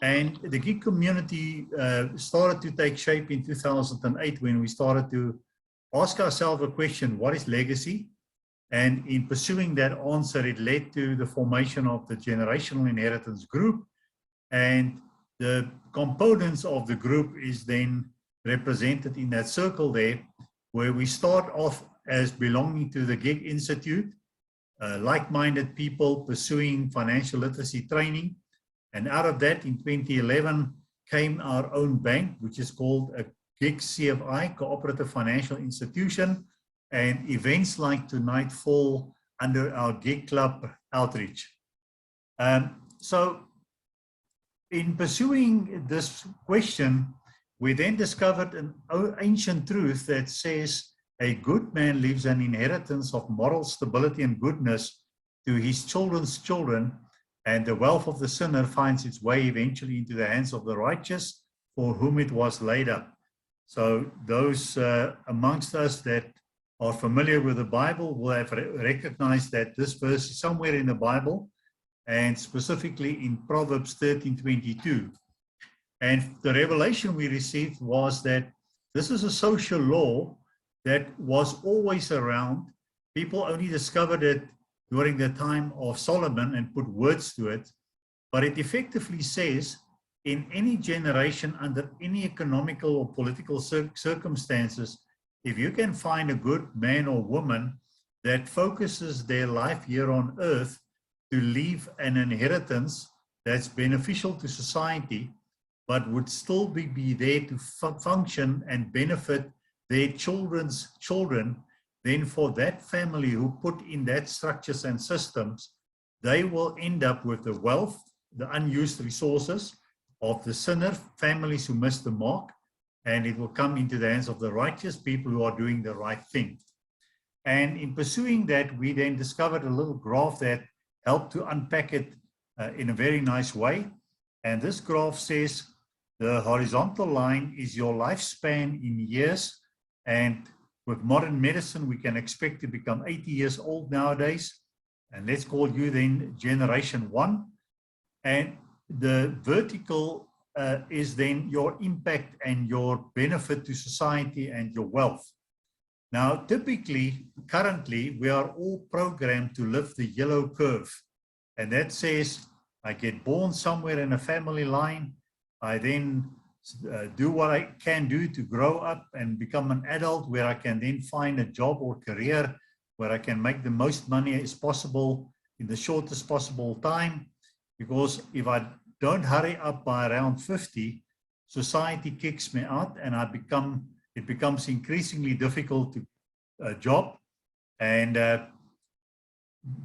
And the gig community started to take shape in 2008 when we started to ask ourselves a question: what is legacy? And in pursuing that answer, it led to the formation of the Generational Inheritance Group. And the components of the group is then represented in that circle there, where we start off as belonging to the GIG Institute, like-minded people pursuing financial literacy training. And out of that, in 2011, came our own bank, which is called a GIG CFI, Cooperative Financial Institution, and events like tonight fall under our GIG Club outreach. So in pursuing this question, we then discovered an ancient truth that says a good man leaves an inheritance of moral stability and goodness to his children's children, and the wealth of the sinner finds its way eventually into the hands of the righteous for whom it was laid up. So those amongst us that are familiar with the Bible will have recognized that this verse is somewhere in the Bible, and specifically in Proverbs 13:22. And the revelation we received was that this is a social law that was always around. People only discovered it during the time of Solomon and put words to it, but it effectively says in any generation under any economical or political circumstances, if you can find a good man or woman that focuses their life here on earth to leave an inheritance that's beneficial to society, but would still be there to function and benefit their children's children, then for that family who put in that structures and systems, they will end up with the wealth, the unused resources of the sinner families who missed the mark, and it will come into the hands of the righteous people who are doing the right thing. And in pursuing that, we then discovered a little graph that helped to unpack it in a very nice way. And this graph says the horizontal line is your lifespan in years, and with modern medicine, we can expect to become 80 years old nowadays. And let's call you then generation 1. And the vertical is then your impact and your benefit to society and your wealth. Now, typically, currently, we are all programmed to live the yellow curve. And that says, I get born somewhere in a family line. I then do what I can do to grow up and become an adult, where I can then find a job or career where I can make the most money as possible in the shortest possible time. Because if I don't hurry up by around 50, society kicks me out and it becomes increasingly difficult to job. And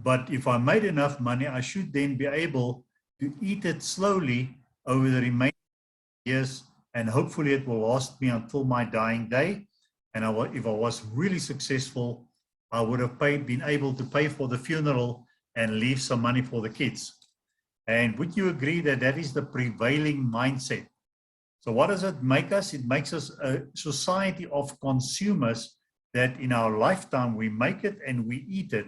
but if I made enough money, I should then be able to eat it slowly over the remaining years, and hopefully it will last me until my dying day. And if I was really successful, I would have been able to pay for the funeral and leave some money for the kids. And would you agree that that is the prevailing mindset? So what does it make us? It makes us a society of consumers, that in our lifetime we make it and we eat it.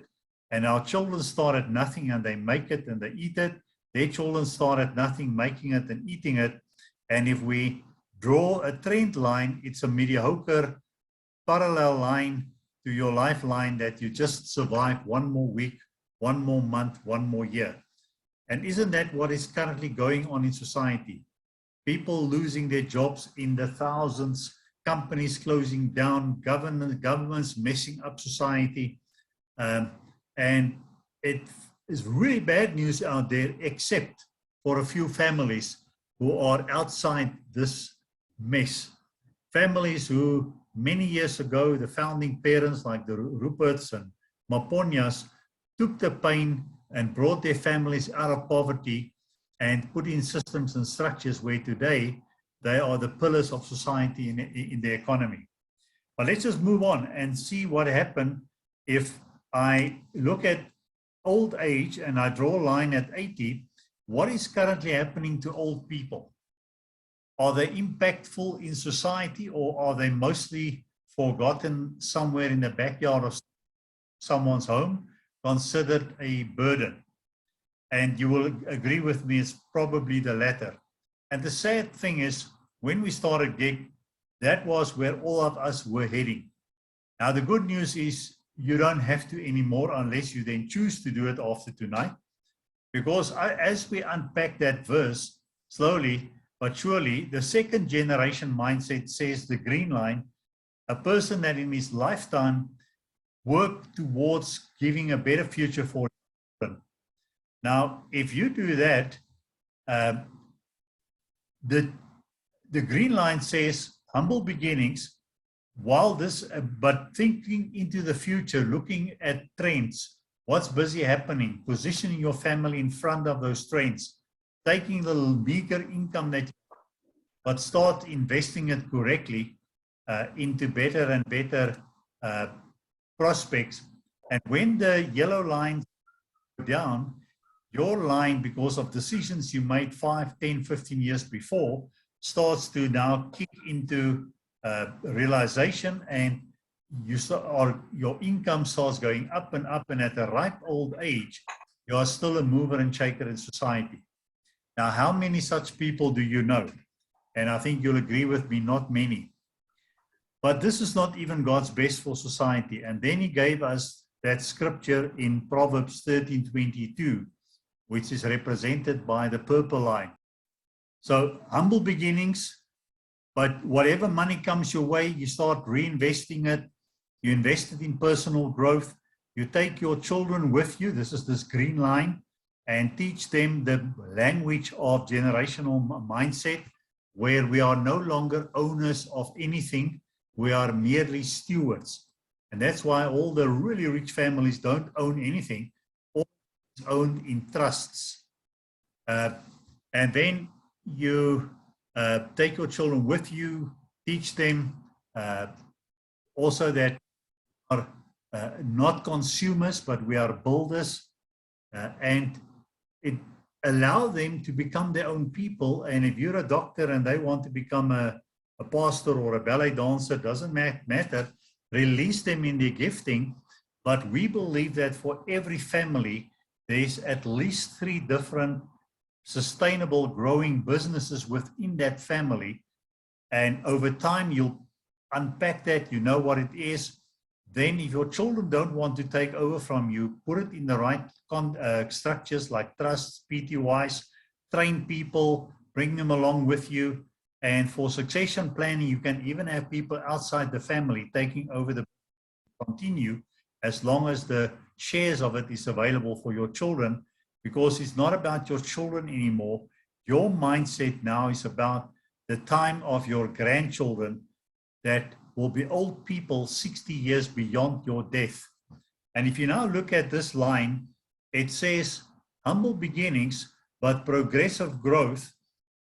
And our children start at nothing and they make it and they eat it. Their children start at nothing, making it and eating it. And if we draw a trend line, it's a mediocre parallel line to your lifeline that you just survive one more week, one more month, one more year. And isn't that what is currently going on in society? People losing their jobs in the thousands, companies closing down, governments messing up society. And it is really bad news out there, except for a few families who are outside this mess. Families who many years ago, the founding parents like the Ruperts and Maponyas took the pain and brought their families out of poverty and put in systems and structures where today they are the pillars of society in the economy. But let's just move on and see what happened if I look at old age and I draw a line at 80. What is currently happening to old people? Are they impactful in society, or are they mostly forgotten somewhere in the backyard of someone's home, considered a burden? And you will agree with me, it's probably the latter. And the sad thing is, when we started GIG, that was where all of us were heading. Now, the good news is you don't have to anymore unless you then choose to do it after tonight. Because as we unpack that verse slowly but surely, the second generation mindset says the green line, a person that in his lifetime worked towards giving a better future for children. Now, if you do that, the green line says humble beginnings, while this, but thinking into the future, looking at trends, what's busy happening, positioning your family in front of those trends, taking the meager income that you have, but start investing it correctly into better and better prospects. And when the yellow lines go down, your line, because of decisions you made 5, 10, 15 years before, starts to now kick into realization, and your income starts going up, and at a ripe old age, you are still a mover and shaker in society. Now, how many such people do you know? And I think you'll agree with me, not many. But this is not even God's best for society. And then he gave us that scripture in Proverbs 13:22, which is represented by the purple line. So humble beginnings, but whatever money comes your way, you start reinvesting it. You invest it in personal growth. You take your children with you. This is this green line, and teach them the language of generational mindset, where we are no longer owners of anything. We are merely stewards. And that's why all the really rich families don't own anything. All is owned in trusts. And then you take your children with you, teach them also that we are not consumers, but we are builders. And it allows them to become their own people. And if you're a doctor and they want to become a pastor or a ballet dancer, doesn't matter, release them in their gifting. But we believe that for every family, there's at least 3 different sustainable growing businesses within that family. And over time, you'll unpack that, you know what it is. Then if your children don't want to take over from you, put it in the right structures like trusts, PTYs, train people, bring them along with you. And for succession planning, you can even have people outside the family taking over the continue, as long as the shares of it is available for your children, because it's not about your children anymore. Your mindset now is about the time of your grandchildren that will be old people 60 years beyond your death. And if you now look at this line, it says humble beginnings, but progressive growth.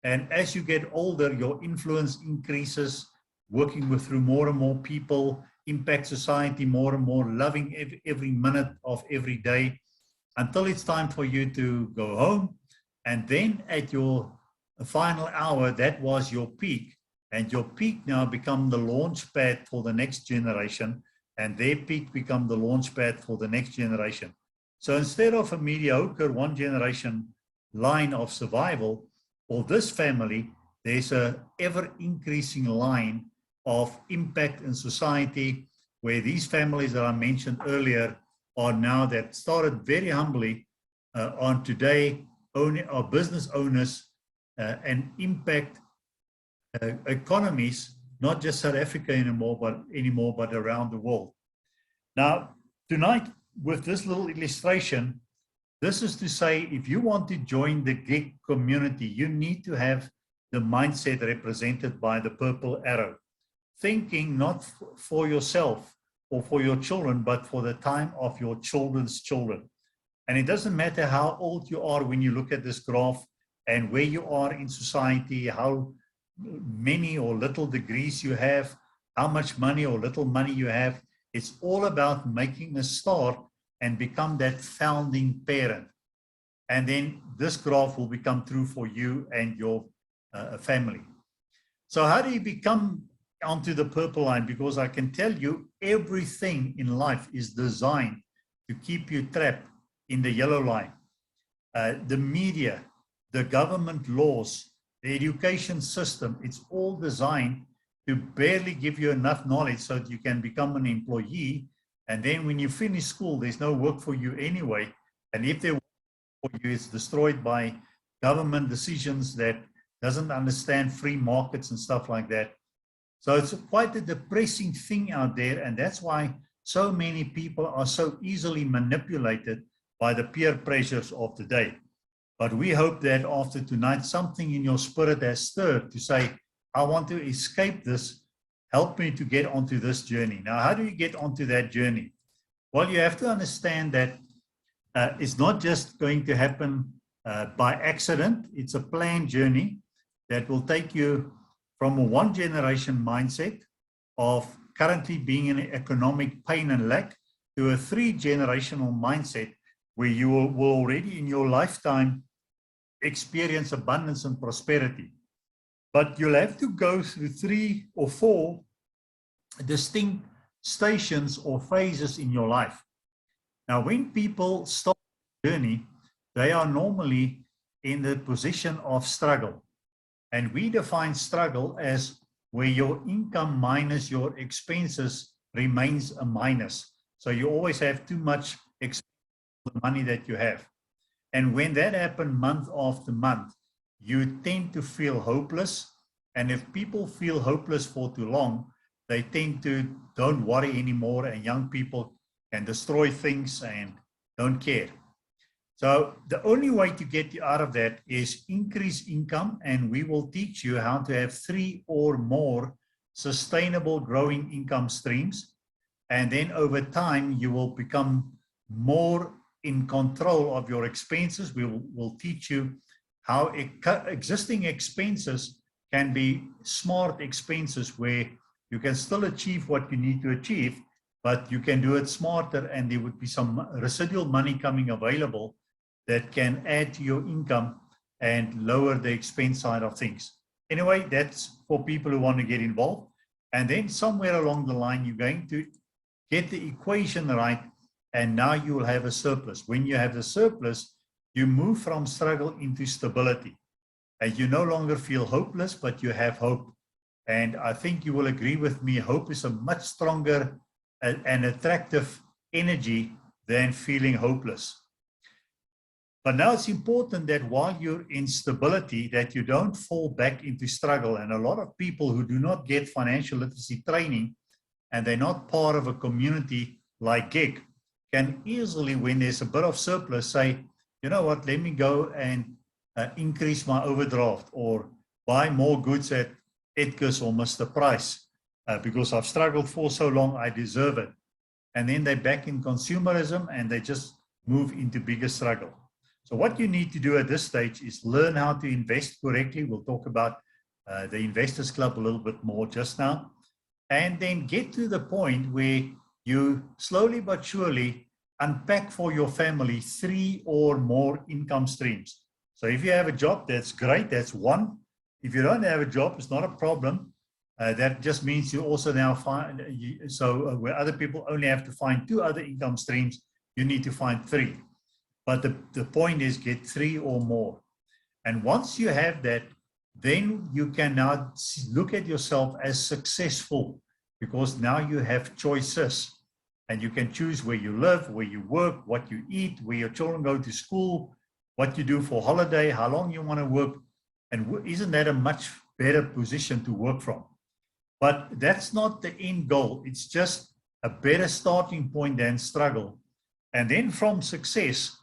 And as you get older, your influence increases, working with through more and more people, impact society more and more, loving every minute of every day, until it's time for you to go home. And then at your final hour, that was your peak. And your peak now become the launch pad for the next generation, and their peak become the launch pad for the next generation. So instead of a mediocre one generation line of survival, for this family, there's a ever increasing line of impact in society, where these families that I mentioned earlier are now, that started very humbly on today, are business owners and impact economies, not just South Africa anymore, but around the world. Now, tonight, with this little illustration, this is to say, if you want to join the GIG community, you need to have the mindset represented by the purple arrow. Thinking not for yourself or for your children, but for the time of your children's children. And it doesn't matter how old you are when you look at this graph and where you are in society, how many or little degrees you have, how much money or little money you have. It's all about making a start and become that founding parent. And then this graph will become true for you and your family. So how do you become onto the purple line? Because I can tell you, everything in life is designed to keep you trapped in the yellow line. The media, the government laws, the education system, it's all designed to barely give you enough knowledge so that you can become an employee. And then when you finish school, there's no work for you anyway. And if there for you, it's destroyed by government decisions that doesn't understand free markets and stuff like that. So it's quite a depressing thing out there, and that's why so many people are so easily manipulated by the peer pressures of the day. But we hope that after tonight, something in your spirit has stirred to say, I want to escape this, help me to get onto this journey. Now, how do you get onto that journey? Well, you have to understand that it's not just going to happen by accident. It's a planned journey that will take you from a one generation mindset of currently being in economic pain and lack to a 3-generational mindset where you will already in your lifetime experience abundance and prosperity. But you'll have to go through 3 or 4 distinct stations or phases in your life. Now, when people start the journey, they are normally in the position of struggle. And we define struggle as where your income minus your expenses remains a minus. So you always have too much expense for the money that you have. And when that happens month after month, you tend to feel hopeless. And if people feel hopeless for too long, they tend to don't worry anymore, and young people can destroy things and don't care. So the only way to get you out of that is increase income, and we will teach you how to have 3 or more sustainable growing income streams. And then over time, you will become more in control of your expenses. We will teach you how existing expenses can be smart expenses where you can still achieve what you need to achieve, but you can do it smarter, and there would be some residual money coming available that can add to your income and lower the expense side of things. Anyway, that's for people who want to get involved. And then somewhere along the line, you're going to get the equation right, and now you will have a surplus. When you have the surplus, you move from struggle into stability. And you no longer feel hopeless, but you have hope. And I think you will agree with me, hope is a much stronger and attractive energy than feeling hopeless. But now it's important that while you're in stability, that you don't fall back into struggle. And a lot of people who do not get financial literacy training, and they're not part of a community like GIG, can easily, when there's a bit of surplus, say, you know what, let me go and increase my overdraft or buy more goods at Edgar's or Mr. Price because I've struggled for so long, I deserve it. And then they're back in consumerism and they just move into bigger struggle. So what you need to do at this stage is learn how to invest correctly. We'll talk about the Investors Club a little bit more just now. And then get to the point where you slowly but surely unpack for your family 3 or more income streams. So if you have a job, that's great, that's one. If you don't have a job, it's not a problem. That just means you also now find, where other people only have to find 2 other income streams, you need to find 3. But the point is get 3 or more. And once you have that, then you can now look at yourself as successful because now you have choices and you can choose where you live, where you work, what you eat, where your children go to school, what you do for holiday, how long you want to work. And isn't that a much better position to work from? But that's not the end goal. It's just a better starting point than struggle. And then from success,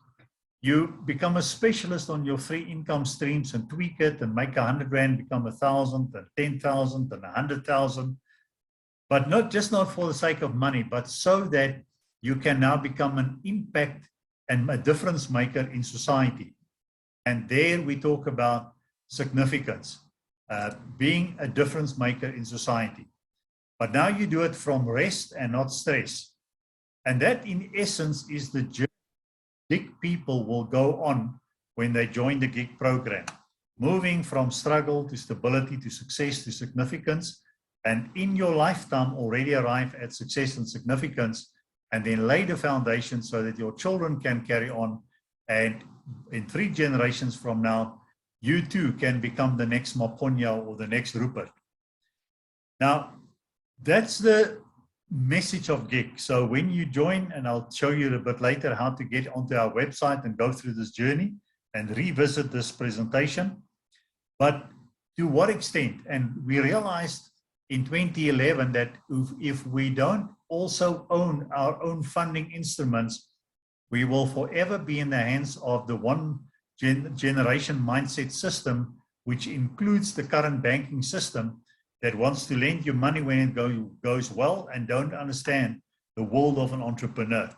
you become a specialist on your 3 income streams and tweak it and make 100 Rand become 1,000 and 10,000 and 100,000. But not for the sake of money, but so that you can now become an impact and a difference maker in society. And there we talk about significance, being a difference maker in society. But now you do it from rest and not stress. And that in essence is the journey GIG people will go on when they join the GIG program, moving from struggle to stability to success to significance, and in your lifetime already arrive at success and significance, and then lay the foundation so that your children can carry on, and in 3 generations from now, you too can become the next Maponya or the next Rupert. Now, that's the message of GIG. So when you join, and I'll show you a bit later how to get onto our website and go through this journey and revisit this presentation. But to what extent? And we realized in 2011 that if we don't also own our own funding instruments, we will forever be in the hands of the one generation mindset system, which includes the current banking system that wants to lend you money when it goes well and don't understand the world of an entrepreneur.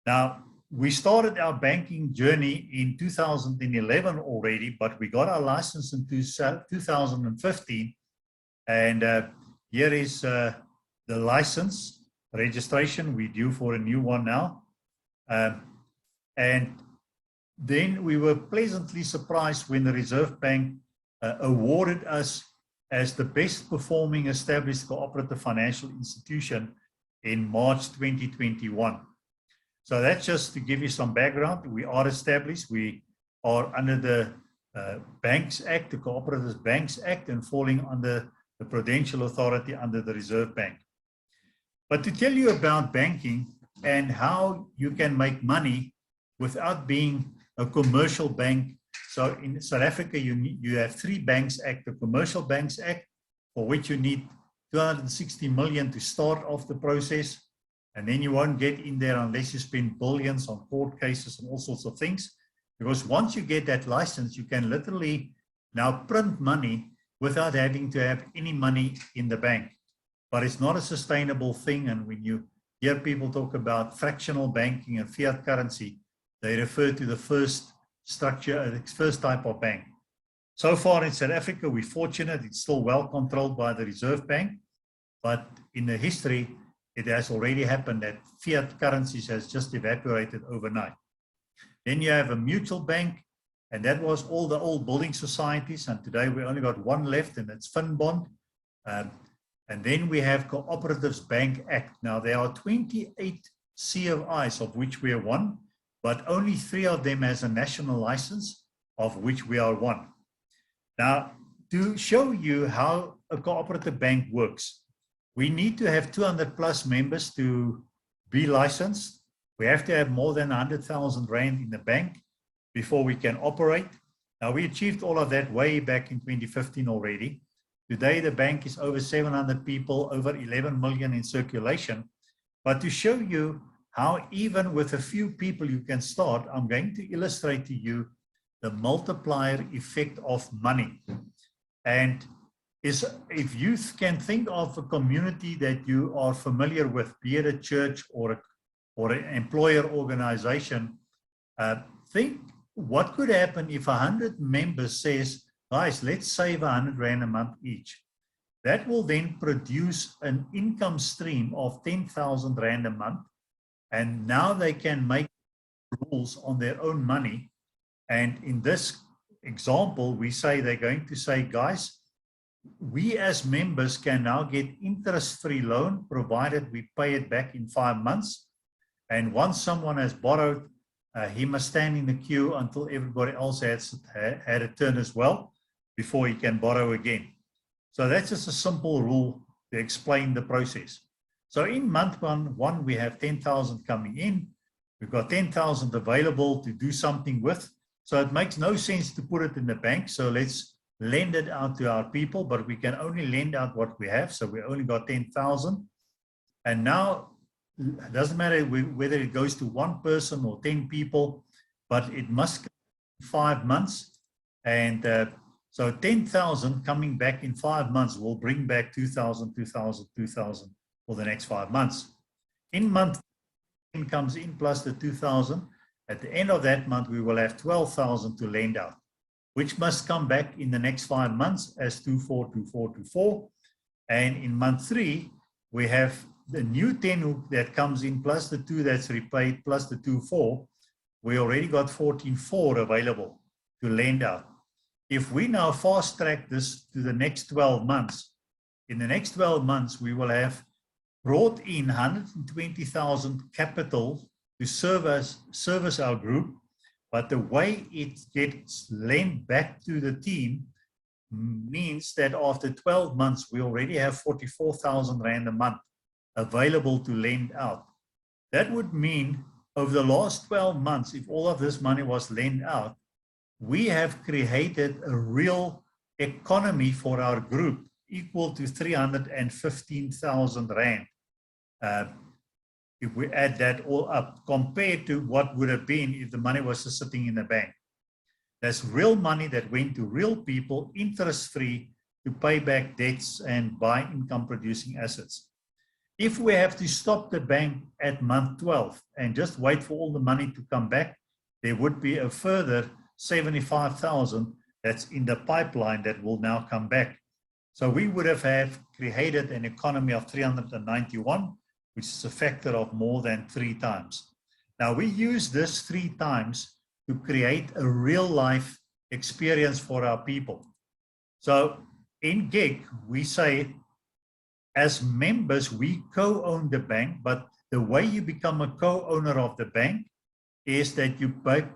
Now, we started our banking journey in 2011 already, but we got our license in 2015. And here is the license registration. We're due for a new one now. And then we were pleasantly surprised when the Reserve Bank awarded us as the best performing established cooperative financial institution in March 2021. So that's just to give you some background. We are established. We are under the Banks Act, the Cooperative Banks Act, and falling under the Prudential Authority under the Reserve Bank. But to tell you about banking and how you can make money without being a commercial bank. So in South Africa, you have 3 Banks Act, the Commercial Banks Act, for which you need 260 million to start off the process. And then you won't get in there unless you spend billions on court cases and all sorts of things. Because once you get that license, you can literally now print money without having to have any money in the bank. But it's not a sustainable thing. And when you hear people talk about fractional banking and fiat currency, they refer to the first structure, the first type of bank. So far in South Africa, we're fortunate. It's still well controlled by the Reserve Bank. But in the history, it has already happened that fiat currencies has just evaporated overnight. Then you have a mutual bank, and that was all the old building societies. And today we only got one left, and that's FinBond. And then we have Cooperatives Bank Act. Now there are 28 CFIs, of which we are one, but only 3 of them has a national license, of which we are one. Now, to show you how a cooperative bank works, we need to have 200 plus members to be licensed. We have to have more than 100,000 Rand in the bank before we can operate. Now, we achieved all of that way back in 2015 already. Today, the bank is over 700 people, over 11 million in circulation. But to show you how even with a few people you can start, I'm going to illustrate to you the multiplier effect of money. And if you can think of a community that you are familiar with, be it a church or an employer organization, think what could happen if 100 members says, guys, let's save 100 Rand a month each. That will then produce an income stream of 10,000 Rand a month. And now they can make rules on their own money. And in this example, we say they're going to say, guys, we as members can now get interest-free loan provided we pay it back in 5 months. And once someone has borrowed, he must stand in the queue until everybody else has had a turn as well before he can borrow again. So that's just a simple rule to explain the process. So in month one, we have 10,000 coming in. We've got 10,000 available to do something with. So it makes no sense to put it in the bank. So let's lend it out to our people, but we can only lend out what we have. So we only got 10,000. And now it doesn't matter whether it goes to one person or 10 people, but it must come in 5 months. And so 10,000 coming back in 5 months will bring back 2,000, 2,000, 2,000 for the next 5 months. In month 10 comes in plus the 2,000. At the end of that month, we will have 12,000 to lend out, which must come back in the next 5 months as 242424. And in month 3, we have the new 10 that comes in plus the 2 that's repaid plus the 24. We already got 14.4 available to lend out. If we now fast track this to the next 12 months, in the next 12 months, we will have brought in 120,000 capital to service our group, But the way it gets lent back to the team means that after 12 months, we already have 44,000 Rand a month available to lend out. That would mean over the last 12 months, if all of this money was lent out, we have created a real economy for our group equal to 315,000 Rand. If we add that all up, compared to what would have been if the money was just sitting in the bank. That's real money that went to real people, interest-free, to pay back debts and buy income-producing assets. If we have to stop the bank at month 12 and just wait for all the money to come back, there would be a further 75,000 that's in the pipeline that will now come back. So we would have created an economy of 391, which is a factor of more than 3 times. Now we use this 3 times to create a real life experience for our people. So in GIG, we say as members, we co-own the bank, but the way you become a co-owner of the bank is that you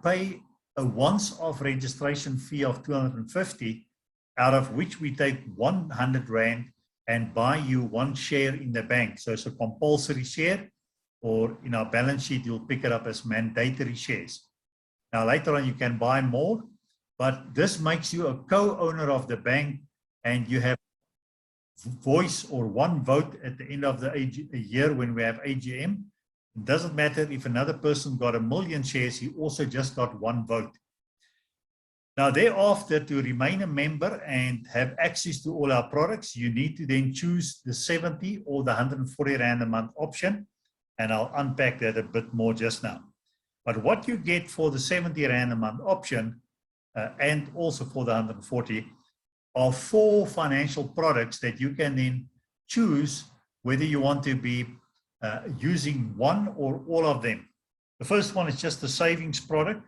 pay a once-off registration fee of 250, out of which we take 100 Rand and buy you 1 share in the bank. So it's a compulsory share, or in our balance sheet, you'll pick it up as mandatory shares. Now, later on, you can buy more, but this makes you a co-owner of the bank, and you have voice or 1 vote at the end of the year when we have AGM. It doesn't matter if another person got 1 million shares, he also just got 1 vote. Now, thereafter, to remain a member and have access to all our products, you need to then choose the 70 or the 140 Rand a month option, and I'll unpack that a bit more just now. But what you get for the 70 Rand a month option, and also for the 140, are 4 financial products that you can then choose whether you want to be using one or all of them. The first one is just a savings product,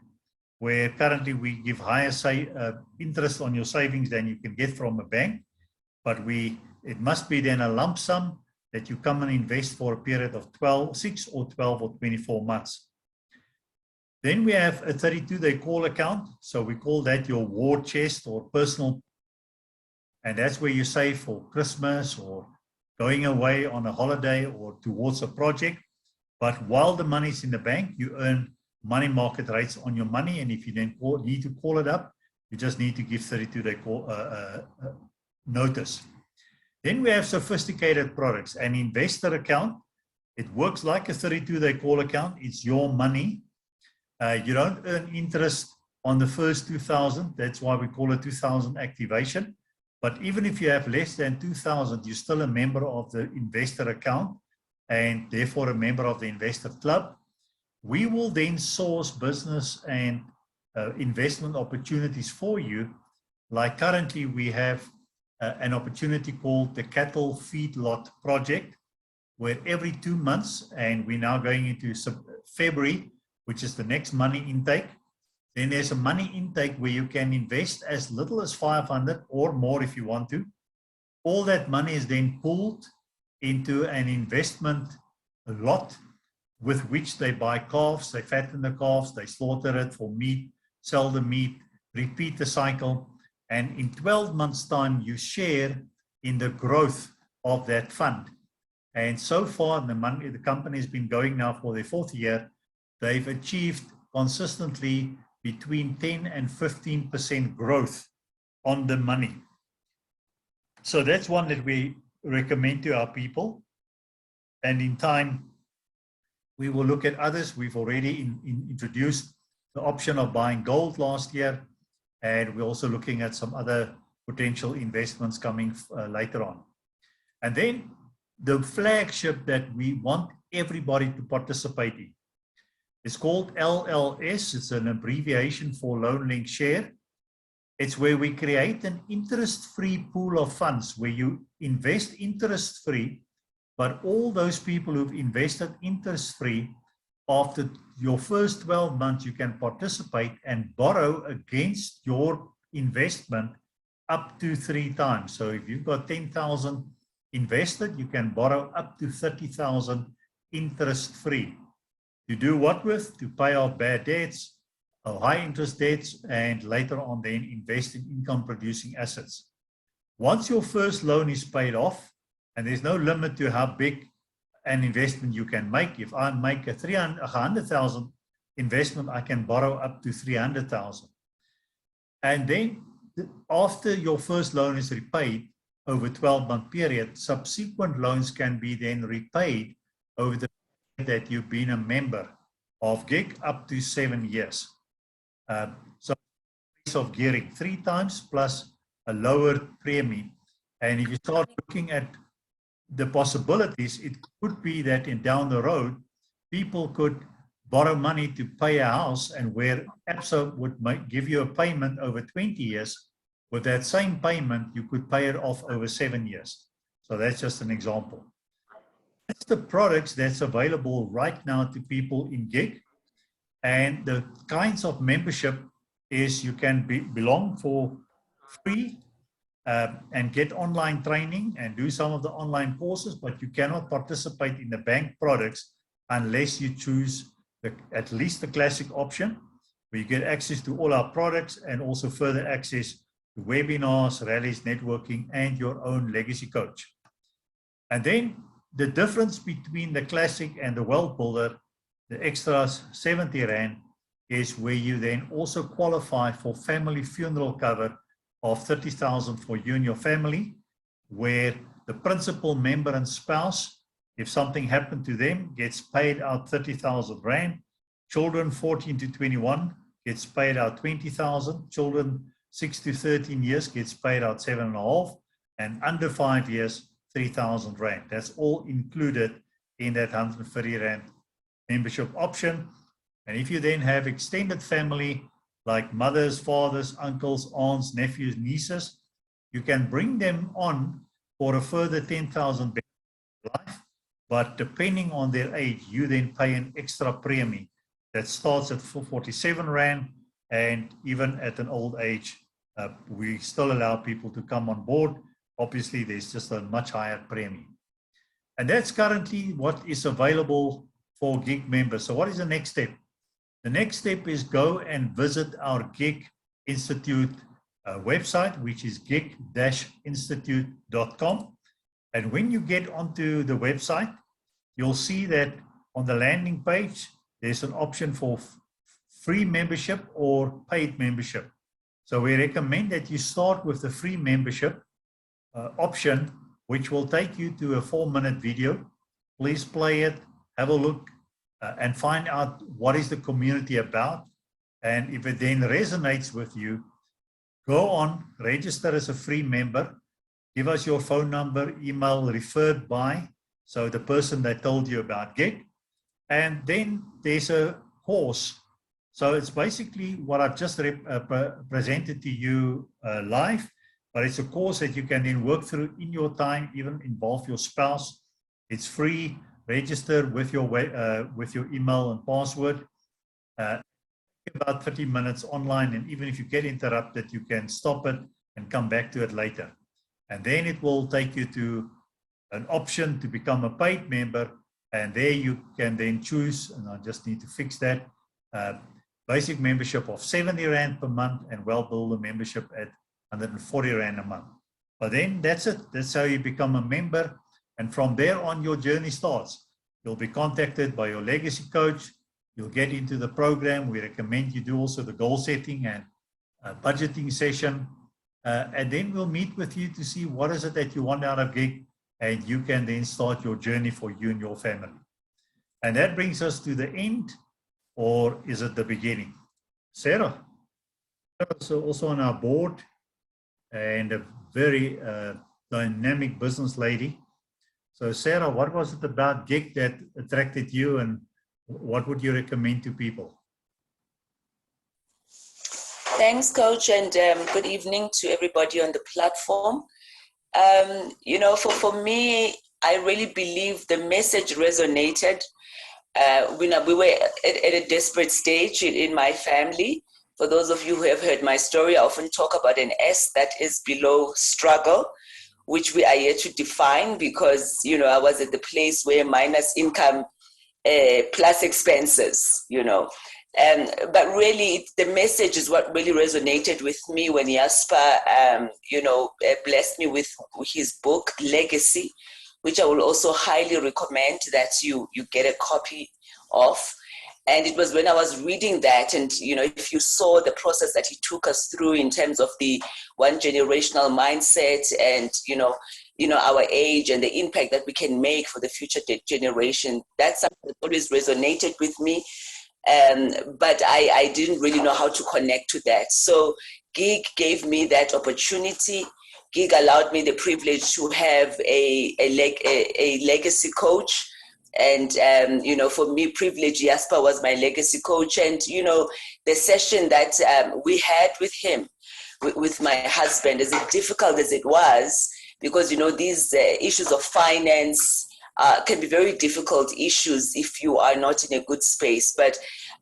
where currently we give higher interest on your savings than you can get from a bank, but it must be then a lump sum that you come and invest for a period of 6 or 12 or 24 months. Then we have a 32-day call account, so we call that your war chest or personal, and that's where you save for Christmas or going away on a holiday or towards a project. But while the money is in the bank, you earn money market rates on your money, and if you then need to call it up, you just need to give 32-day notice. Then we have sophisticated products. An investor account, it works like a 32-day call account. It's your money. You don't earn interest on the first 2,000. That's why we call it 2,000 activation. But even if you have less than 2,000, you're still a member of the investor account and therefore a member of the investor club. We will then source business and investment opportunities for you. Like currently we have an opportunity called the Cattle Feedlot Project, where every 2 months, and we're now going into February, which is the next money intake, then there's a money intake where you can invest as little as 500 or more if you want to. All that money is then pooled into an investment lot with which they buy calves, they fatten the calves, they slaughter it for meat, sell the meat, repeat the cycle, and in 12 months' time, you share in the growth of that fund. And so far, the company has been going now for their 4th year. They've achieved consistently between 10 and 15% growth on the money. So that's one that we recommend to our people. And in time, we will look at others. We've already introduced the option of buying gold last year, and we're also looking at some other potential investments coming later on. And then the flagship that we want everybody to participate in, it's called LLS. It's an abbreviation for Loan Link Share. It's where we create an interest-free pool of funds where you invest interest-free, but all those people who've invested interest-free, after your first 12 months, you can participate and borrow against your investment up to 3 times. So if you've got 10,000 invested, you can borrow up to 30,000 interest-free. To do what with? To pay off bad debts, high interest debts, and later on then invest in income producing assets. Once your first loan is paid off, and there's no limit to how big an investment you can make. If I make a 100,000 investment, I can borrow up to 300,000. And then after your first loan is repaid over a 12-month period, subsequent loans can be then repaid over the period that you've been a member of GIG up to 7 years. So of gearing 3 times plus a lower premium. And if you start looking at the possibilities, it could be that down the road, people could borrow money to pay a house, and where ABSA would give you a payment over 20 years, with that same payment, you could pay it off over 7 years. So that's just an example. That's the products that's available right now to people in GIG. And the kinds of membership is you can belong for free and get online training and do some of the online courses, but you cannot participate in the bank products unless you choose at least the classic option, where you get access to all our products and also further access to webinars, rallies, networking, and your own legacy coach. And then the difference between the classic and the wealth builder, the extra 70 Rand, is where you then also qualify for family funeral cover of 30,000 for you and your family, where the principal member and spouse, if something happened to them, gets paid out 30,000 Rand. Children 14 to 21 gets paid out 20,000. Children 6 to 13 years gets paid out 7.5, and under 5 years, 3,000 Rand. That's all included in that 130 Rand membership option. And if you then have extended family, like mothers, fathers, uncles, aunts, nephews, nieces, you can bring them on for a further 10,000 life. But depending on their age, you then pay an extra premium that starts at 47 Rand, and even at an old age, we still allow people to come on board. Obviously, there's just a much higher premium. And that's currently what is available for GIG members. So what is the next step? The next step is go and visit our GIG Institute website, which is gig-institute.com. And when you get onto the website, you'll see that on the landing page, there's an option for free membership or paid membership. So we recommend that you start with the free membership option, which will take you to a 4-minute video. Please play it, have a look, and find out what is the community about. And if it then resonates with you, go on, register as a free member, give us your phone number, email, referred by, so the person that told you about GIG. And then there's a course. So it's basically what I've just presented to you live, but it's a course that you can then work through in your time, even involve your spouse. It's free. Register with your email and password. About 30 minutes online, and even if you get interrupted, you can stop it and come back to it later. And then it will take you to an option to become a paid member, and there you can then choose, and I just need to fix that, basic membership of 70 Rand per month and well-builder membership at 140 Rand a month. But then that's it. That's how you become a member. And from there on, your journey starts. You'll be contacted by your legacy coach. You'll get into the program. We recommend you do also the goal setting and budgeting session. And then we'll meet with you to see what is it that you want out of GIG, and you can then start your journey for you and your family. And that brings us to the end, or is it the beginning? Sarah, also on our board, and a very dynamic business lady. So Sarah, what was it about GIG that attracted you, and what would you recommend to people? Thanks, Coach, and good evening to everybody on the platform. You know, for me, I really believe the message resonated. We were at a desperate stage in my family. For those of you who have heard my story, I often talk about an S that is below struggle, which we are yet to define, because, you know, I was at the place where minus income plus expenses, you know. But really, the message is what really resonated with me when Jasper, blessed me with his book, Legacy, which I will also highly recommend that you get a copy of. And it was when I was reading that, and, if you saw the process that he took us through in terms of the one generational mindset and, our age and the impact that we can make for the future generation, that's something that always resonated with me. But I didn't really know how to connect to that. So GIG gave me that opportunity. GIG allowed me the privilege to have a legacy coach. And, for me, privilege, Jasper was my legacy coach. And, the session that we had with him, with my husband, as difficult as it was, because, these issues of finance, can be very difficult issues if you are not in a good space. But,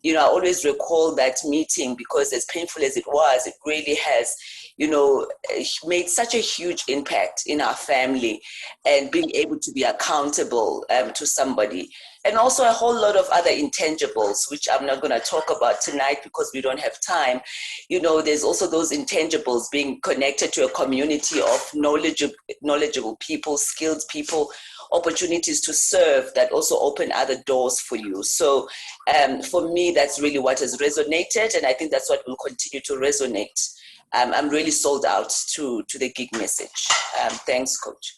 I always recall that meeting because as painful as it was, it really has, made such a huge impact in our family and being able to be accountable to somebody. And also a whole lot of other intangibles, which I'm not going to talk about tonight because we don't have time. There's also those intangibles, being connected to a community of knowledgeable people, skilled people, opportunities to serve that also open other doors for you. So for me, that's really what has resonated. And I think that's what will continue to resonate. I'm really sold out to the GIG message. Thanks, Coach.